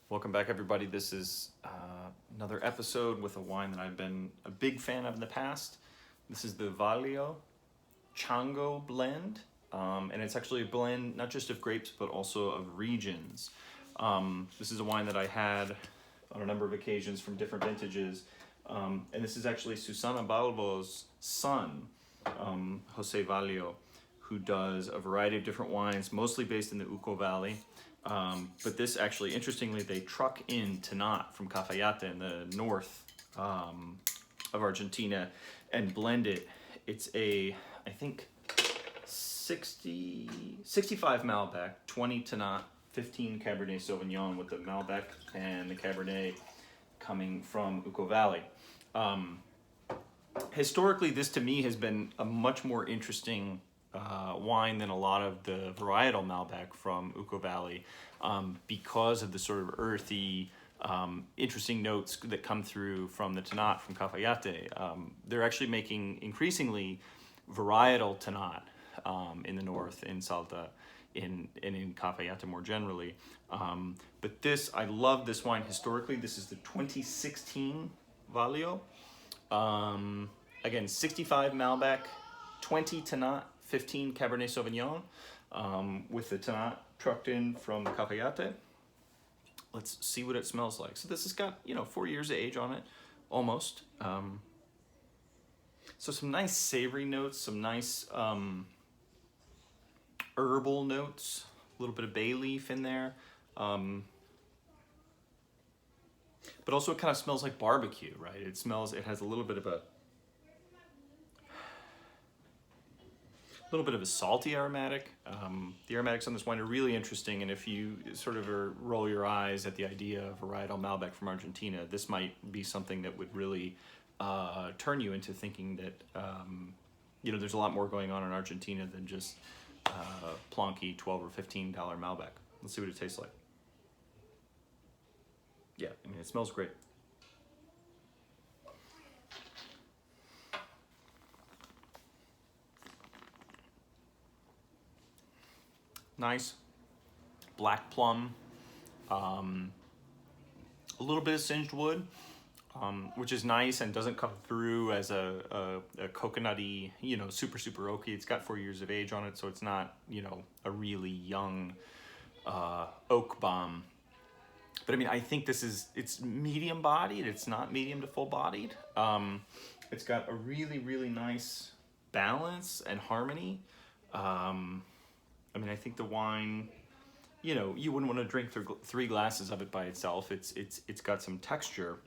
Welcome back, everybody. This is another episode with a wine that I've been a big fan of in the past. This is the Vaglio Chango blend, and it's actually a blend not just of grapes but also of regions. This is a wine that I had on a number of occasions from different vintages, and this is actually Susana Balbo's son, Jose Vaglio, who does a variety of different wines, mostly based in the Uco Valley. But this actually, interestingly, they truck in Tannat from Cafayate in the north of Argentina and blend it. It's I think, 65 Malbec, 20 Tannat, 15 Cabernet Sauvignon, with the Malbec and the Cabernet coming from Uco Valley. Historically, this to me has been a much more interesting wine than a lot of the varietal Malbec from Uco Valley, because of the sort of earthy, interesting notes that come through from the Tannat from Cafayate. They're actually making increasingly varietal Tannat in the north, in Salta, and in Cafayate more generally. But this, I love this wine historically. This is the 2016 Vaglio. Again, 65 Malbec, 20 Tannat, 15 Cabernet Sauvignon, with the Tannat trucked in from Cafayate. Let's see what it smells like. So this has got, 4 years of age on it, almost. So some nice savory notes, some nice herbal notes, a little bit of bay leaf in there. But also it kind of smells like barbecue, right? It has a little bit of a salty aromatic. The aromatics on this wine are really interesting, and if you sort of roll your eyes at the idea of varietal Malbec from Argentina, this might be something that would really turn you into thinking that there's a lot more going on in Argentina than just plonky $12 or $15 Malbec. Let's see what it tastes like. Yeah, I mean, it smells great. Nice black plum, a little bit of singed wood, which is nice and doesn't come through as a coconutty, super oaky. It's got 4 years of age on it, so it's not, a really young oak bomb. But I mean, I think it's medium bodied. It's not medium to full bodied. It's got a really nice balance and harmony. I mean, I think the wine, you wouldn't want to drink 3 glasses of it by itself. It's got some texture,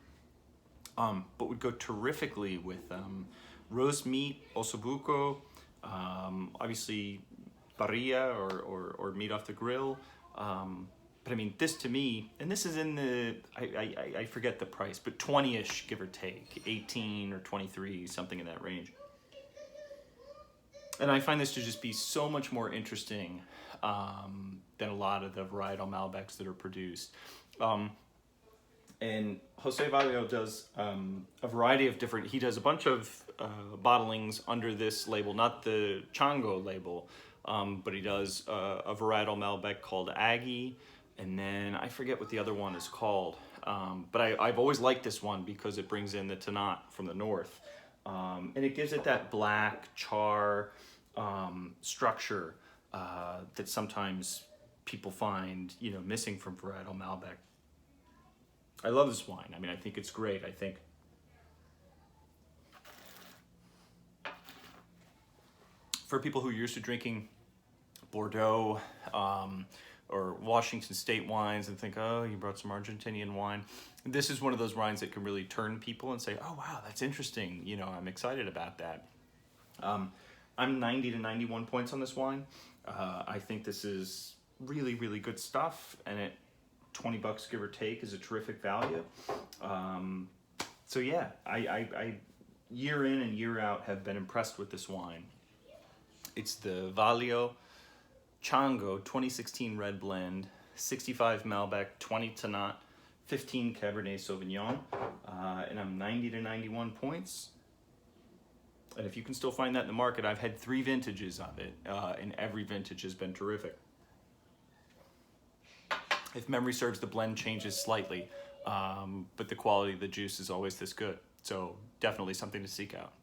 but would go terrifically with roast meat, ossobuco, obviously parrilla or meat off the grill. But I mean, this to me, and this is in the, I forget the price, but 20-ish, give or take, 18 or 23, something in that range. And I find this to just be so much more interesting than a lot of the varietal Malbecs that are produced. And Jose Vaglio does a variety of different, he does a bunch of bottlings under this label, not the Chango label, but he does a varietal Malbec called Aggie, and then I forget what the other one is called. But I've always liked this one because it brings in the Tannat from the north. And it gives it that black char structure that sometimes people find, missing from varietal Malbec. I love this wine. I mean, I think it's great. I think for people who are used to drinking Bordeaux or Washington State wines and think, oh, you brought some Argentinian wine, this is one of those wines that can really turn people and say, oh, wow, that's interesting. I'm excited about that. I'm 90 to 91 points on this wine. I think this is really good stuff, and at $20, give or take, is a terrific value. So yeah, I year in and year out have been impressed with this wine. It's the Vaglio Chango 2016 red blend, 65 Malbec, 20 Tannat, 15 Cabernet Sauvignon, and I'm 90 to 91 points. And if you can still find that in the market, I've had 3 vintages of it, and every vintage has been terrific. If memory serves, the blend changes slightly, but the quality of the juice is always this good. So definitely something to seek out.